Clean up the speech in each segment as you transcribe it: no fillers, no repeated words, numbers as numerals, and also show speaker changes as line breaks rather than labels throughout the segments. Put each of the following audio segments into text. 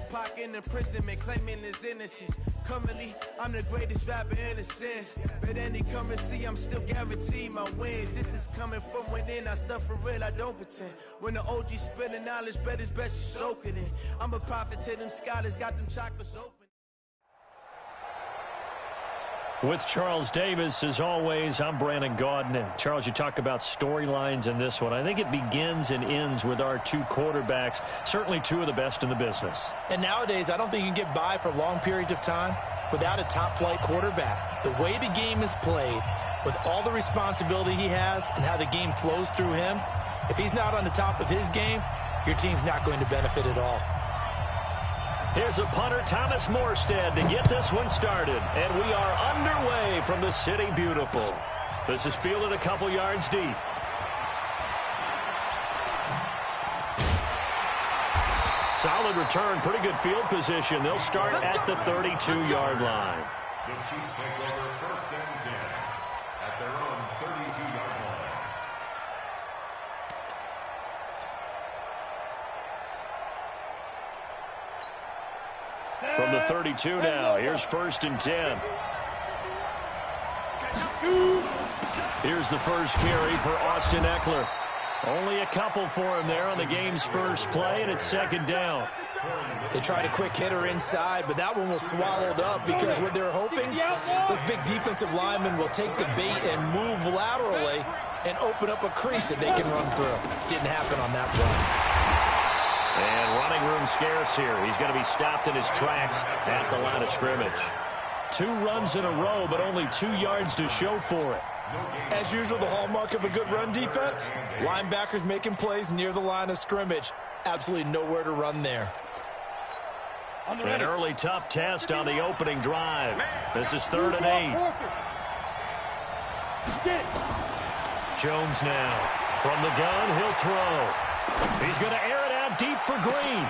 Tupac in imprisonment, claiming his innocence. Currently, I'm the greatest rapper in a sense. But any currency, I'm still guaranteed my wins. This is coming from within, I stuff for real, I don't pretend. When the OG spilling knowledge, bet it's best you soak it in. I'm a prophet to them scholars, got them chakras open.
With Charles Davis, as always, I'm Brandon Gaudin. Charles, you talk about storylines in this one. I think it begins and ends with our two quarterbacks, certainly two of the best in the business.
And nowadays, I don't think you can get by for long periods of time without a top-flight quarterback. The way the game is played, with all the responsibility he has and how the game flows through him, if he's not on the top of his game, your team's not going to benefit at all.
Here's a punter, Thomas Morstead, to get this one started. And we are underway from the City Beautiful. This is fielded a couple yards deep. Solid return, pretty good field position. They'll start at the 32-yard line.
The Chiefs take over 1st and 10 at their own 32-yard line.
From the 32 now, here's 1st and 10. Here's the first carry for Austin Eckler. Only a couple for him there on the game's first play, and it's 2nd down.
They tried a quick hitter inside, but that one was swallowed up because what they're hoping, those big defensive linemen will take the bait and move laterally and open up a crease that they can run through. Didn't happen on that play.
And running room scarce here. He's going to be stopped in his tracks at the line of scrimmage. 2 runs in a row, but only 2 yards to show for it.
As usual, the hallmark of a good run defense, linebackers making plays near the line of scrimmage. Absolutely nowhere to run there.
An early tough test on the opening drive. This is 3rd and 8. Jones now. From the gun, he'll throw. He's going to air it out deep for Green.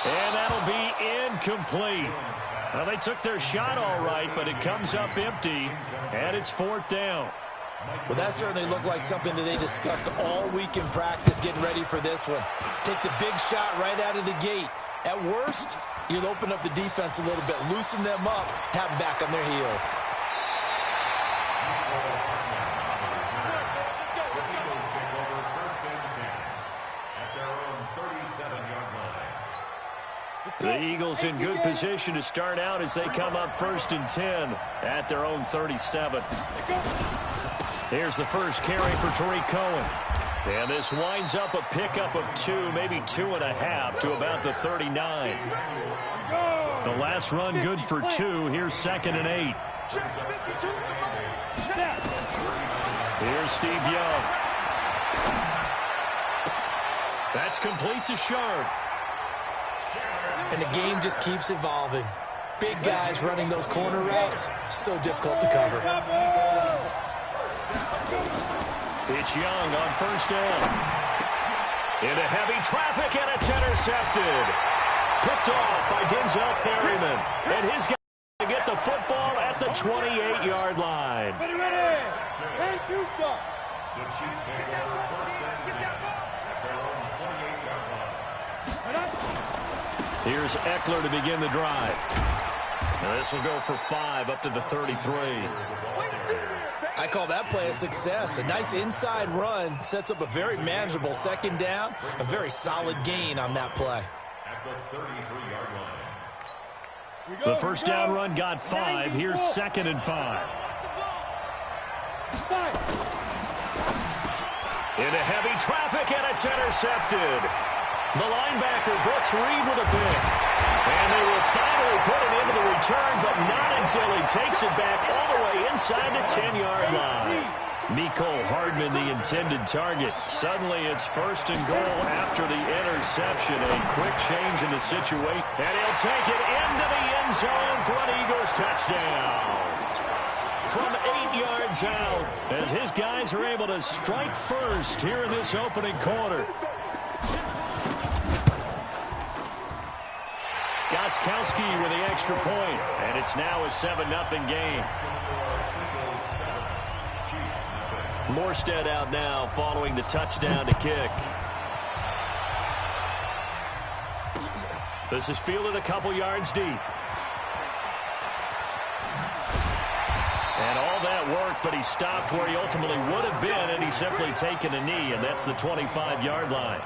And that'll be incomplete. Well, they took their shot all right, but it comes up empty, and it's 4th down.
Well, that certainly looked like something that they discussed all week in practice getting ready for this one. Take the big shot right out of the gate. At worst, you'll open up the defense a little bit, loosen them up, have them back on their heels.
The Eagles in good position to start out as they come up 1st and 10 at their own 37. Here's the first carry for Tariq Cohen. And this winds up a pickup of 2, maybe 2.5 to about the 39. The last run good for 2. Here's 2nd and 8. Here's Steve Young. That's complete to Sharp.
And the game just keeps evolving. Big guys running those corner routes, so difficult to cover.
It's Young on 1st down. Into heavy traffic, and it's intercepted. Picked off by Denzel Perryman. And his guy to get the football at the 28-yard line.
The Chiefs take over 1st and 10 at their own 28-yard line.
Here's Eckler to begin the drive. Now this will go for 5 up to the 33.
I call that play a success. A nice inside run sets up a very manageable 2nd down. A very solid gain on that play.
At the 33-yard line.
The first down run got 5. Here's 2nd and 5. Into heavy traffic, and it's intercepted. The linebacker, Brooks Reed, with a pick. And they will finally put it into the return, but not until he takes it back all the way inside the 10-yard line. Mecole Hardman, the intended target. Suddenly it's 1st and goal after the interception. A quick change in the situation. And he'll take it into the end zone for an Eagles touchdown. From 8 yards out, as his guys are able to strike first here in this opening quarter. Gostkowski with the extra point, and it's now a 7-0 game. Morstead out now following the touchdown to kick. This is fielded a couple yards deep. And all that work, but he stopped where he ultimately would have been, and he's simply taken a knee, and that's the 25-yard line.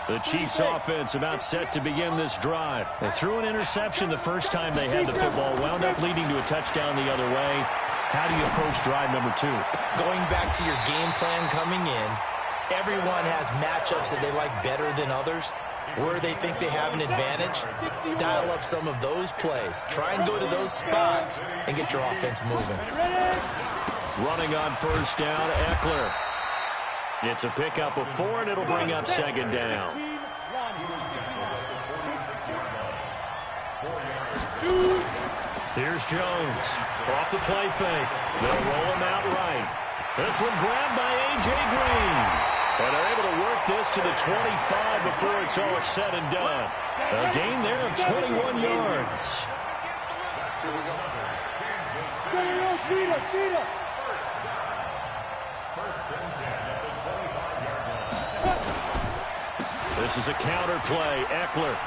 The Chiefs offense about set to begin this drive. They threw an interception the first time they had the football, wound up leading to a touchdown the other way. How do you approach drive number 2?
Going back to your game plan coming in, everyone has matchups that they like better than others. Where they think they have an advantage, dial up some of those plays. Try and go to those spots and get your offense moving.
Running on first down, Eckler. It's a pickup of 4, and it'll bring up second down. Here's Jones. Off the play fake. They'll roll him out right. This one grabbed by A.J. Green. And they're able to work this to the 25 before it's all said and done. A gain there of 21 yards. This is a counter play. Eckler.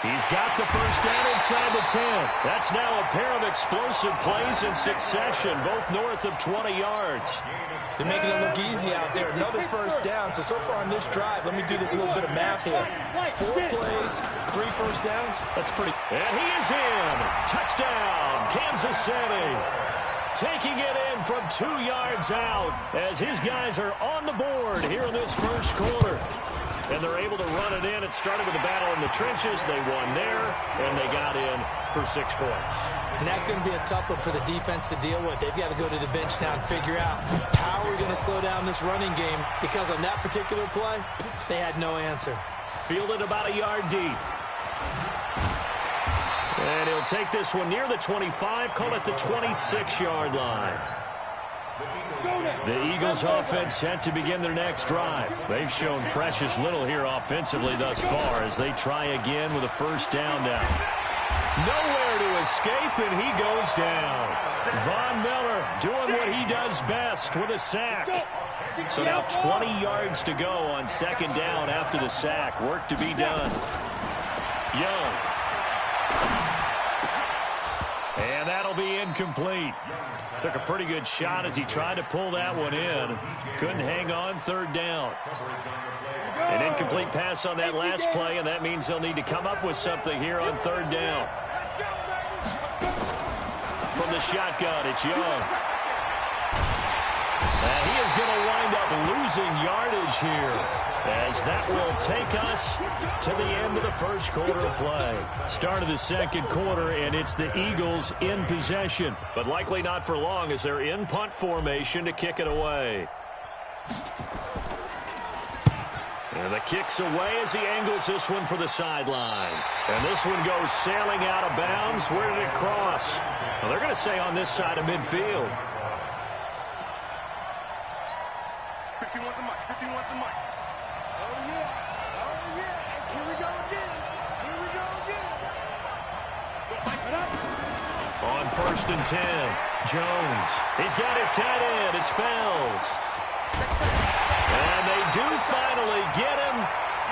He's got the first down inside the 10. That's now a pair of explosive plays in succession, both north of 20 yards.
They're making it look easy out there. Another first down. So far on this drive, let me do this little bit of math here. 4 plays, 3 first downs. That's pretty.
And he is in. Touchdown, Kansas City. Taking it in from 2 yards out as his guys are on the board here in this first quarter. And they're able to run it in. It started with a battle in the trenches. They won there, and they got in for 6 points.
And that's going to be a tough one for the defense to deal with. They've got to go to the bench now and figure out how are we going to slow down this running game, because on that particular play, they had no answer.
Fielded about a yard deep. And he'll take this one near the 25, call it the 26-yard line. The Eagles offense set to begin their next drive. They've shown precious little here offensively thus far as they try again with a first down now. Nowhere to escape, and he goes down. Von Miller doing what he does best with a sack. So now 20 yards to go on second down after the sack. Work to be done. Young. And that'll be incomplete. Took a pretty good shot as he tried to pull that one in. Couldn't hang on, third down. An incomplete pass on that last play, and that means they'll need to come up with something here on third down. From the shotgun, it's Young. And he is going to wind up losing yardage here, as that will take us to the end of the first quarter of play. Start of the second quarter, and it's the Eagles in possession, but likely not for long as they're in punt formation to kick it away. And the kick's away as he angles this one for the sideline. And this one goes sailing out of bounds. Where did it cross? Well, they're going to say on this side of midfield.
50 wants the mic. 50 wants the mic. Oh, yeah. Oh, yeah. And here we go again. Here we go again.
On first and 10, Jones. He's got his tight end. It's Fells. And they do finally get him,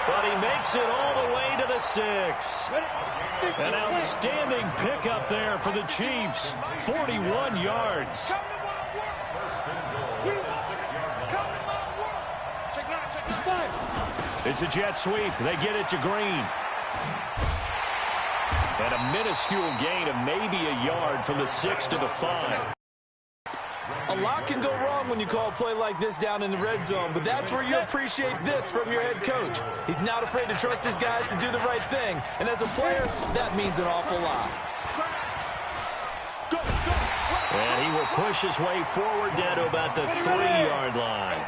but he makes it all the way to the 6. An outstanding pickup there for the Chiefs. 41 yards. It's a jet sweep. They get it to Green. And a minuscule gain of maybe a yard from the 6 to the 5.
A lot can go wrong when you call a play like this down in the red zone, but that's where you appreciate this from your head coach. He's not afraid to trust his guys to do the right thing, and as a player, that means an awful lot.
And he will push his way forward down to about the 3-yard line.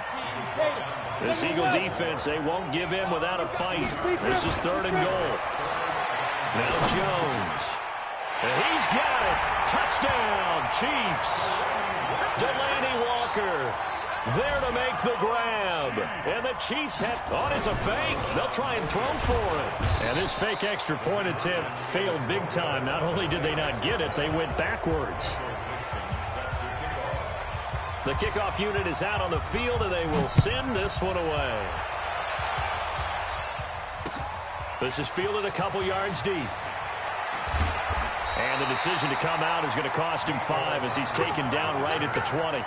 This Eagle defense, they won't give in without a fight. This is 3rd and goal. Now Jones. And he's got it. Touchdown, Chiefs. Delaney Walker there to make the grab. And the Chiefs it's a fake. They'll try and throw for it. And this fake extra point attempt failed big time. Not only did they not get it, they went backwards. The kickoff unit is out on the field, and they will send this one away. This is fielded a couple yards deep. And the decision to come out is going to cost him 5 as he's taken down right at the 20.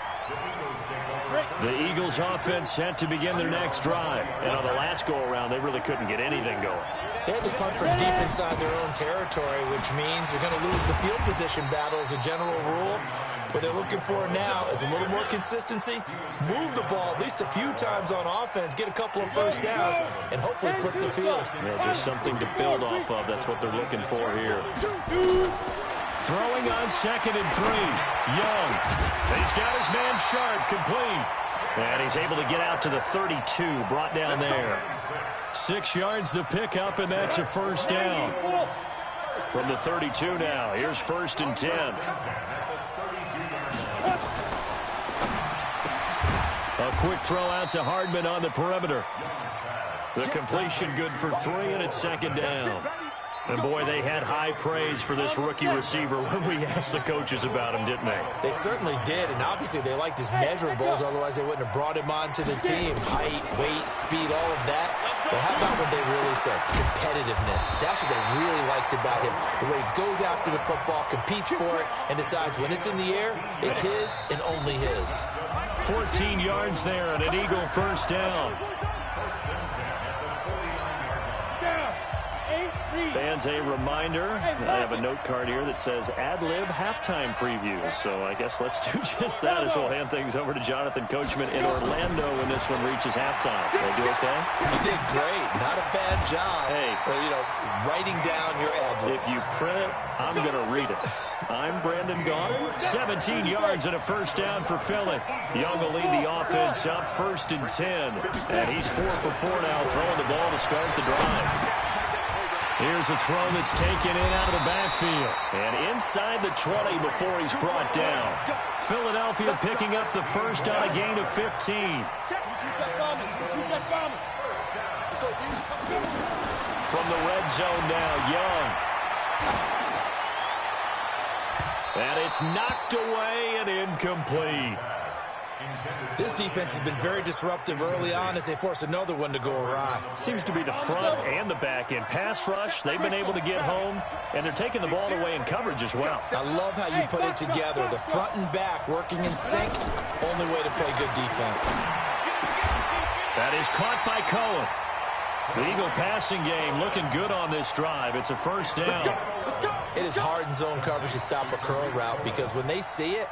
The Eagles offense set to begin their next drive. And on the last go-around, they really couldn't get anything going.
They had to punt from deep inside their own territory, which means they're going to lose the field position battle as a general rule. What they're looking for now is a little more consistency, move the ball at least a few times on offense, get a couple of first downs, and hopefully flip the field.
Just something to build off of. That's what they're looking for here. Throwing on 2nd and 3. Young. He's got his man Sharp complete. And he's able to get out to the 32, brought down there. 6 yards the pickup, and that's a first down. From the 32 now, here's 1st and 10. A quick throw out to Hardman on the perimeter. The completion good for 3, and it's 2nd down. And, boy, they had high praise for this rookie receiver when we asked the coaches about him, didn't they?
They certainly did, and obviously they liked his measurables, otherwise they wouldn't have brought him onto the team. Height, weight, speed, all of that. But how about what they really said? Competitiveness. That's what they really liked about him. The way he goes after the football, competes for it, and decides when it's in the air, it's his and only his.
14 yards there and an Eagle first down. Fans, a reminder, I have a note card here that says ad-lib halftime previews. So I guess let's do just that as we'll hand things over to Jonathan Coachman in Orlando when this one reaches halftime. Did I do okay?
You did great. Not a bad job.
Hey.
Well, you know, writing down your ad-libs.
If you print it, I'm going to read it. I'm Brandon Gaughan. 17 yards and a first down for Philly. Young will lead the offense up 1st and 10. And he's 4 for 4 now, throwing the ball to start the drive. Here's a throw that's taken in out of the backfield. And inside the 20 before he's brought down. Philadelphia picking up the first on a gain of 15. From the red zone now, Young. And it's knocked away and incomplete.
This defense has been very disruptive early on as they force another one to go awry.
Seems to be the front and the back end. Pass rush, they've been able to get home, and they're taking the ball away in coverage as well.
I love how you put it together. The front and back working in sync, only way to play good defense.
That is caught by Cohen. The Eagle passing game looking good on this drive. It's a first down.
It is hard in zone coverage to stop a curl route because when they see it,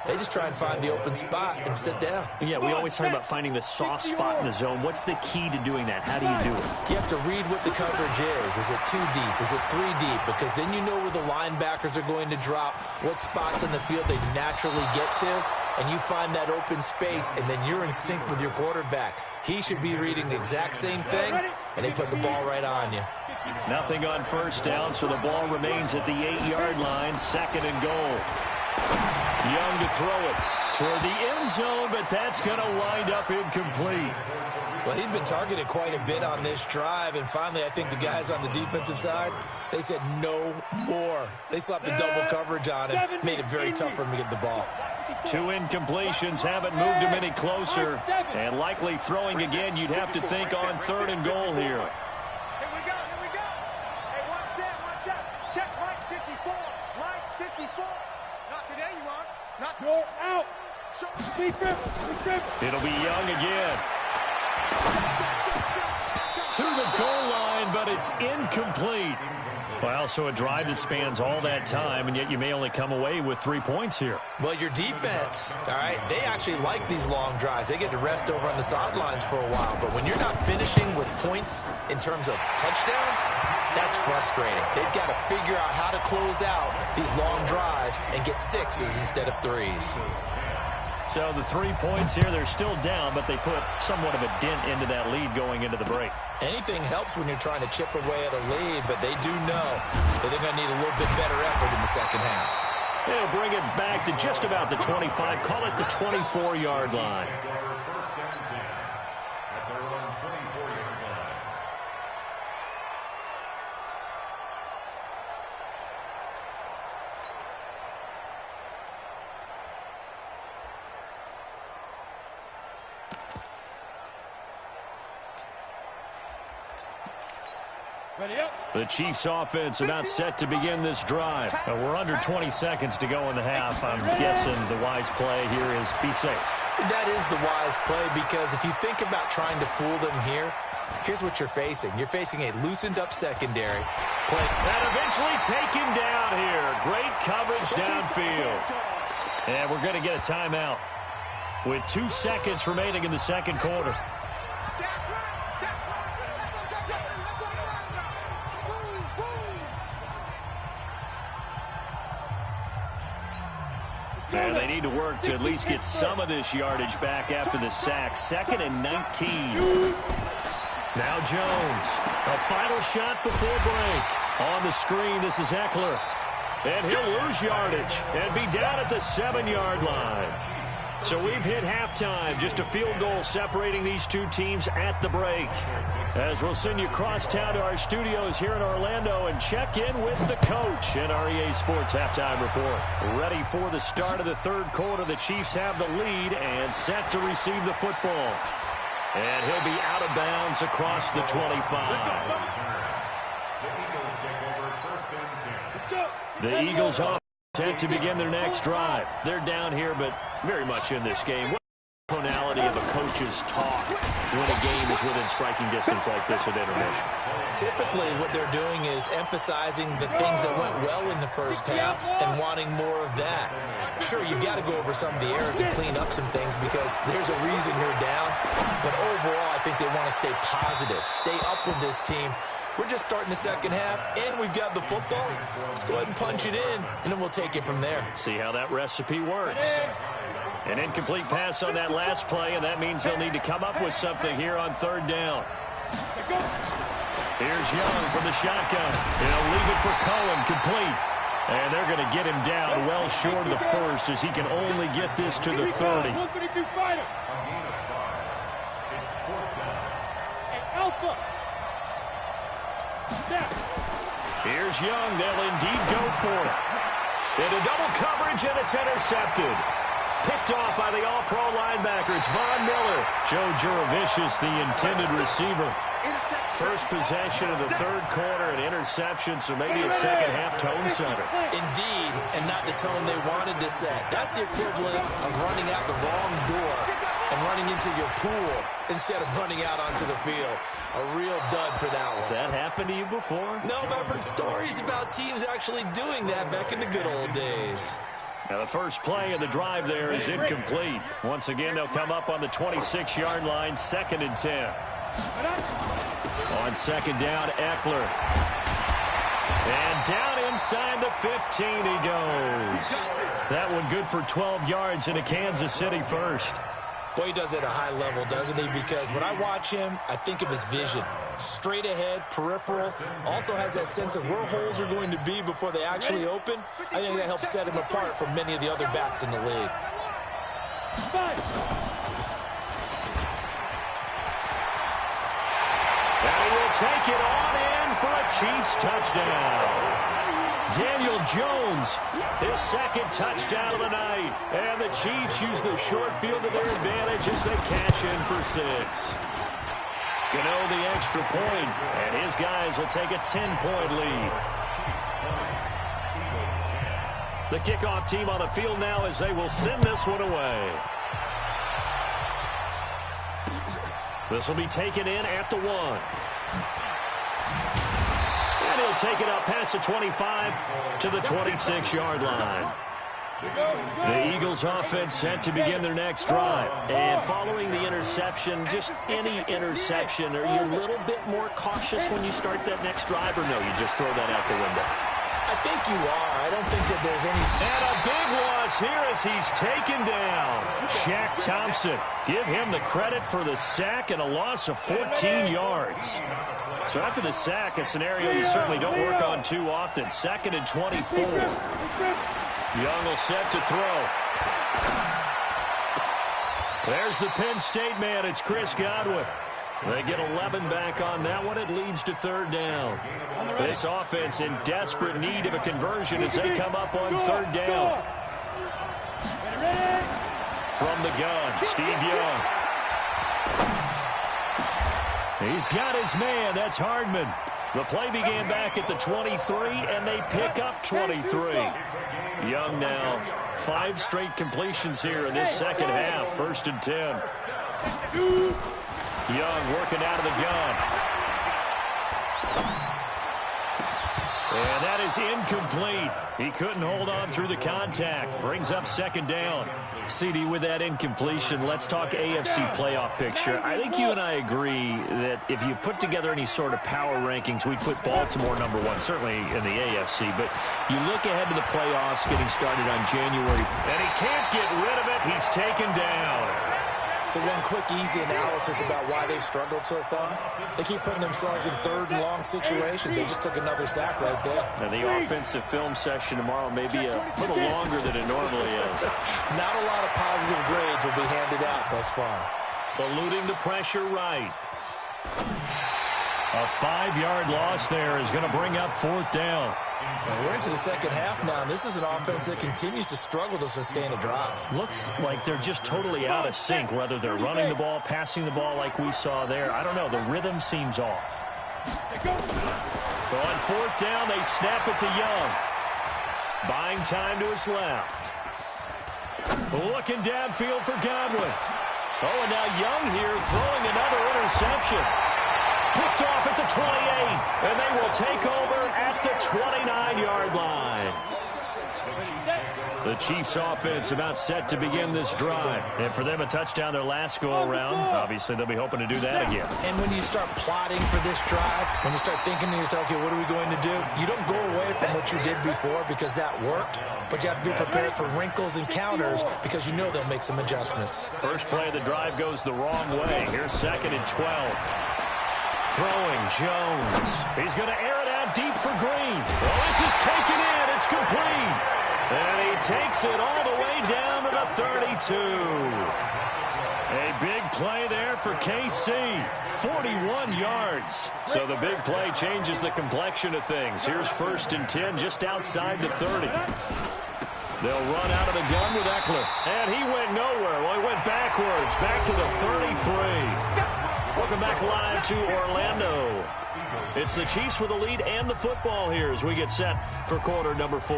they just try and find the open spot and sit down.
Yeah, we always talk about finding the soft spot in the zone. What's the key to doing that? How do you do it?
You have to read what the coverage is. Is it 2 deep? Is it 3 deep? Because then you know where the linebackers are going to drop, what spots in the field they naturally get to, and you find that open space, and then you're in sync with your quarterback. He should be reading the exact same thing, and they put the ball right on you.
Nothing on first down, so the ball remains at the 8-yard line, 2nd and goal. Young to throw it toward the end zone, but that's going to wind up incomplete.
Well, he'd been targeted quite a bit on this drive, and finally I think the guys on the defensive side, they said no more. They slapped the double coverage on him, made it very tough for him to get the ball.
2 incompletions haven't moved him any closer, and likely throwing again, you'd have to think on 3rd and goal here.
Go out.
It'll be Young again. To the goal line, but it's incomplete. Well, so a drive that spans all that time, and yet you may only come away with 3 points here.
Well, your defense, all right, they actually like these long drives. They get to rest over on the sidelines for a while. But when you're not finishing with points in terms of touchdowns, that's frustrating. They've got to figure out how to close out these long drives and get 6s instead of 3s.
So the 3 points here, they're still down, but they put somewhat of a dent into that lead going into the break.
Anything helps when you're trying to chip away at a lead, but they do know that they're going to need a little bit better effort in the second half.
They'll bring it back to just about the 25, call it the 24-yard line. The Chiefs offense about set to begin this drive. We're under 20 seconds to go in the half. I'm guessing the wise play here is be safe.
That is the wise play, because if you think about trying to fool them here, here's what you're facing. You're facing a loosened up secondary.
And eventually taken down here. Great coverage downfield. And we're going to get a timeout with 2 seconds remaining in the second quarter. And they need to work to at least get some of this yardage back after the sack. 2nd and 19. Now Jones. A final shot before break. On the screen, this is Eckler. And he'll lose yardage and be down at the 7-yard line. So we've hit halftime. Just a field goal separating these two teams at the break. As we'll send you across town to our studios here in Orlando and check in with the coach in our EA Sports Halftime Report. Ready for the start of the third quarter. The Chiefs have the lead and set to receive the football. And he'll be out of bounds across the 25. The Eagles off set to begin their next drive. They're down here, but very much in this game. What tonality of a coach's talk when a game is within striking distance like this at intermission?
Typically, what they're doing is emphasizing the things that went well in the first half and wanting more of that. Sure, you've got to go over some of the errors and clean up some things because there's a reason you're down. But overall, I think they want to stay positive, stay up with this team. We're just starting the second half, and we've got the football. Let's go ahead and punch it in, and then we'll take it from there.
See how that recipe works. An incomplete pass on that last play, and that means they'll need to come up with something here on third down. Here's Young from the shotgun. He'll leave it for Cohen, complete. And they're going to get him down well short of the first as he can only get this to the 30. Here's Young. They'll indeed go for it. Into double coverage, and it's intercepted. Picked off by the all-pro linebacker. It's Von Miller. Joe Juravicius, the intended receiver. First possession of the third quarter, an interception, so maybe a second-half tone setter.
Indeed, and not the tone they wanted to set. That's the equivalent of running out the wrong door and running into your pool instead of running out onto the field. A real dud for that one.
Has that happened to you before?
No, but I've heard stories about teams actually doing that back in the good old days.
Now the first play of the drive there is incomplete. Once again, they'll come up on the 26-yard line, 2nd and 10. On second down, Eckler. And down inside the 15 he goes. That one good for 12 yards into Kansas City first.
Boy, he does it at a high level, doesn't he? Because when I watch him, I think of his vision. Straight ahead, peripheral. Also has that sense of where holes are going to be before they actually open. I think that helps set him apart from many of the other backs in the league.
And he will take it on in for a Chiefs touchdown. Daniel Jones, his second touchdown of the night. And the Chiefs use the short field to their advantage as they cash in for 6. Gano the extra point, and his guys will take a 10-point lead. The kickoff team on the field now as they will send this one away. This will be taken in at the 1. And he'll take it up past the 25 to the 26-yard line. The Eagles offense set to begin their next drive. And following the interception, just any interception, are you a little bit more cautious when you start that next drive, or no, you just throw that out the window?
I think you are. I don't think that there's any...
And a big loss here as he's taken down. Shaq Thompson, give him the credit for the sack and a loss of 14 yards. So after the sack, a scenario you certainly don't work on too often. 2nd and 24. Young will set to throw. There's the Penn State man. It's Chris Godwin. They get 11 back on that one. It leads to 3rd down. This offense in desperate need of a conversion as they come up on 3rd down. From the gun, Steve Young. He's got his man. That's Hardman. The play began back at the 23, and they pick up 23. Young now, 5 straight completions here in this second half. 1st and 10. Young working out of the gun. And that is incomplete. He couldn't hold on through the contact. Brings up 2nd down. CD, with that incompletion, let's talk AFC playoff picture. I think you and I agree that if you put together any sort of power rankings, we'd put Baltimore number 1, certainly in the AFC. But you look ahead to the playoffs getting started on January. And he can't get rid of it. He's taken down.
So one quick, easy analysis about why they've struggled so far. They keep putting themselves in 3rd and long situations. They just took another sack right there.
And the offensive film session tomorrow may be a little longer than it normally is.
Not a lot of positive grades will be handed out thus far.
Eluding the pressure right. A 5-yard loss there is going to bring up 4th down.
And we're into the second half now, and this is an offense that continues to struggle to sustain a drive.
Looks like they're just totally out of sync, whether they're running the ball, passing the ball like we saw there. I don't know. The rhythm seems off. On 4th down, they snap it to Young. Buying time to his left. Looking downfield for Godwin. Oh, and now Young here throwing another interception. Picked off at the 28, and they will take over at the 29-yard line. The Chiefs' offense about set to begin this drive. And for them, a touchdown their last go-around. Obviously, they'll be hoping to do that again.
And when you start plotting for this drive, when you start thinking to yourself, okay, what are we going to do? You don't go away from what you did before because that worked, but you have to be prepared for wrinkles and counters because you know they'll make some adjustments.
First play of the drive goes the wrong way. Here's 2nd and 12. Throwing Jones. He's going to air it out deep for Green. Well, this is taken in. It's complete. And he takes it all the way down to the 32. A big play there for KC. 41 yards. So the big play changes the complexion of things. Here's 1st and 10 just outside the 30. They'll run out of the gun with Eckler. And he went nowhere. Well, he went backwards. Back to the 33. Welcome back live to Orlando. It's the Chiefs with the lead and the football here as we get set for quarter number 4.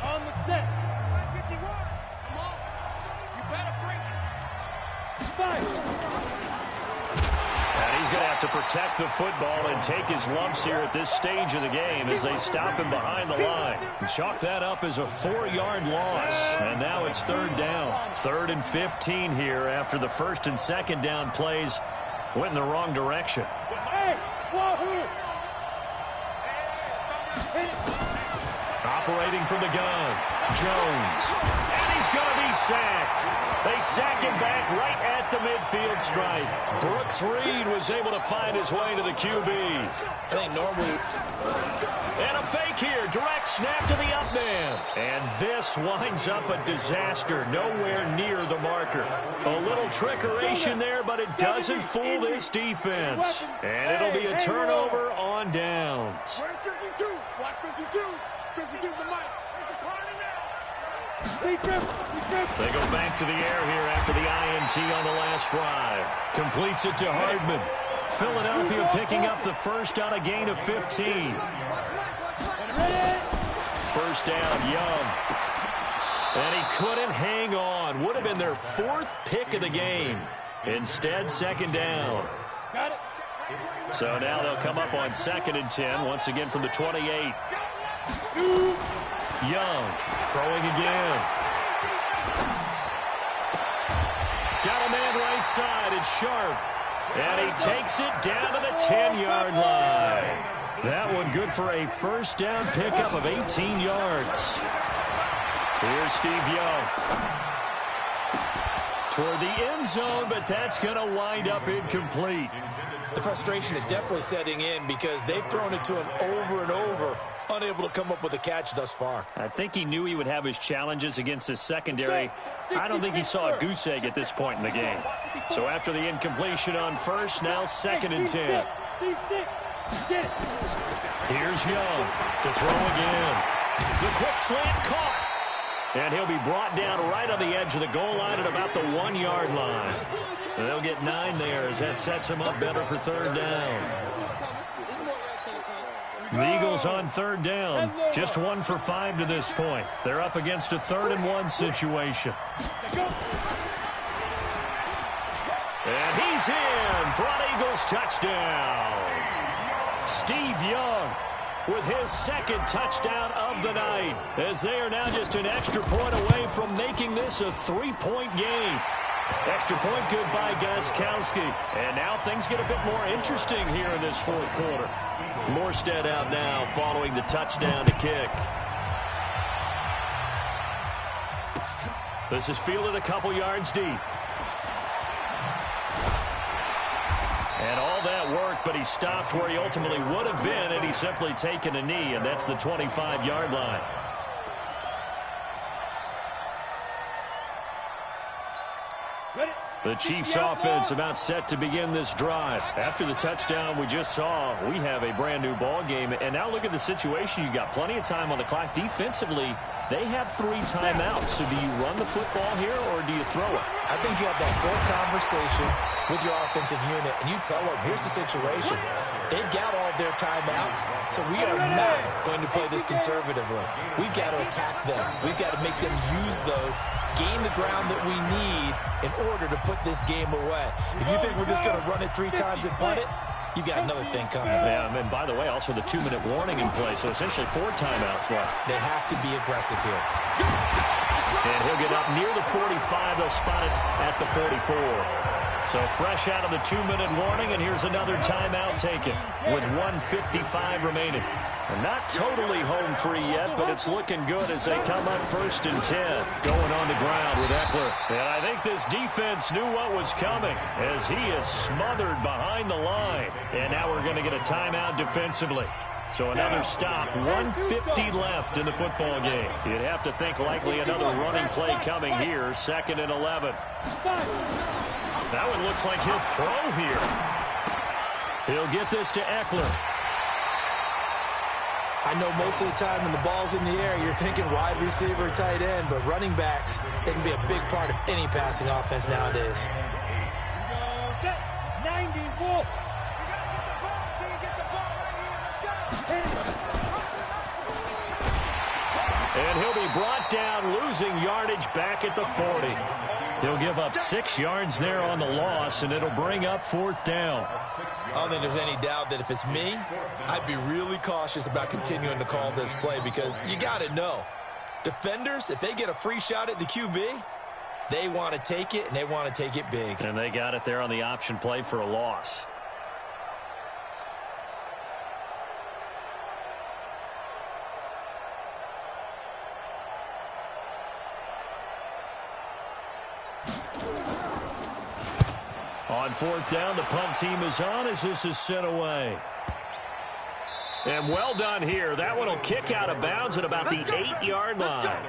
On the set. 51. Come on. You better bring it. Fire.
He's going to have to protect the football and take his lumps here at this stage of the game as they stop him behind the line. Chalk that up as a 4-yard loss. And now it's 3rd down. 3rd and 15 here after the 1st and 2nd down plays went in the wrong direction. Operating from the gun, Jones. And he's going to be sacked. They sack him back right at the midfield stripe. Brooks Reed was able to find his way to the QB.
I think normally...
And a fake here. Direct snap to the up man. And this winds up a disaster. Nowhere near the marker. A little trickeration there, but it doesn't fool this defense. And it'll be a turnover on downs.
Where's 52? Watch 52. 52's the mic.
They go back to the air here after the INT on the last drive. Completes it to Hardman. Philadelphia picking up the first on a gain of 15. First down, Young. And he couldn't hang on. Would have been their 4th pick of the game. Instead, 2nd down. So now they'll come up on 2nd and 10, once again from the 28. Young throwing again. Got a man right side. It's Sharp. And he takes it down to the 10-yard line. That one good for a first down pickup of 18 yards. Here's Steve Young. Toward the end zone, but that's going to wind up incomplete.
The frustration is definitely setting in because they've thrown it to him over and over, unable to come up with a catch thus far.
I think he knew he would have his challenges against his secondary. I don't think he saw a goose egg at this point in the game. So after the incompletion on first, now 2nd and 10. Here's Young to throw again. The quick slant caught. And he'll be brought down right on the edge of the goal line at about the 1-yard line. They'll get 9 there as that sets him up better for third down. The Eagles on third down, just 1 for 5 to this point. They're up against a 3rd and 1 situation. And he's in for an Eagles touchdown. Steve Young with his 2nd touchdown of the night, as they are now just an extra point away from making this a 3-point game. Extra point good by Gostkowski. And now things get a bit more interesting here in this 4th quarter. Morstead out now following the touchdown to kick. This is fielded a couple yards deep. And all that work, but he stopped where he ultimately would have been had he simply taken a knee, and that's the 25-yard line. The Chiefs offense about set to begin this drive. After the touchdown we just saw, we have a brand new ball game. And now look at the situation. You got plenty of time on the clock. Defensively, they have 3 timeouts. So do you run the football here or do you throw it?
I think you have that full conversation with your offensive unit, and you tell them, here's the situation. They've got all their timeouts, so we are not going to play this conservatively. We've got to attack them. We've got to make them use those, gain the ground that we need in order to put this game away. If you think we're just going to run it 3 times and punt it, you got another thing coming.
Yeah, and by the way, also the 2-minute warning in play, so essentially 4 timeouts left.
They have to be aggressive here.
And he'll get up near the 45. They'll spot it at the 44. So fresh out of the 2-minute warning, and here's another timeout taken with 1:55 remaining. And not totally home free yet, but it's looking good as they come up 1st and 10. Going on the ground with Eckler. And I think this defense knew what was coming as he is smothered behind the line. And now we're going to get a timeout defensively. So another stop, 1:50 left in the football game. You'd have to think likely another running play coming here, 2nd and 11. That one looks like he'll throw here. He'll get this to Eckler.
I know most of the time when the ball's in the air, you're thinking wide receiver, tight end, but running backs, they can be a big part of any passing offense nowadays.
94.
And he'll be brought down, losing yardage back at the 40. He'll give up 6 yards there on the loss, and it'll bring up 4th down.
I don't think there's any doubt that if it's me, I'd be really cautious about continuing to call this play because you got to know, defenders, if they get a free shot at the QB, they want to take it, and they want to take it big.
And they got it there on the option play for a loss. On 4th down, the punt team is on as this is sent away. And well done here. That one will kick out of bounds at about the 8-yard line.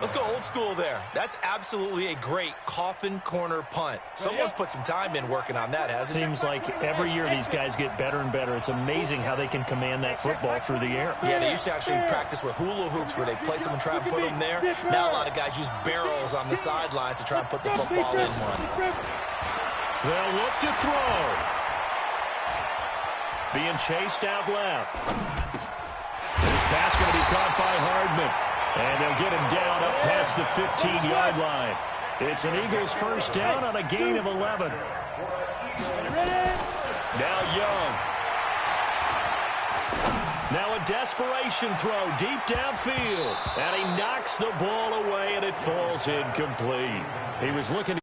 Let's go old school there. That's absolutely a great coffin corner punt. Someone's put some time in working on that, hasn't it?
Seems like every year these guys get better and better. It's amazing how they can command that football through the air.
Yeah, they used to actually practice with hula hoops where they place them and try and put them there. Now a lot of guys use barrels on the sidelines to try and put the football in one.
They'll look to throw. Being chased out left. This pass going to be caught by Hardman. And they'll get him down up past the 15-yard line. It's an Eagles 1st down on a gain of 11. Now Young. Now a desperation throw deep downfield. And he knocks the ball away, and it falls incomplete. He was looking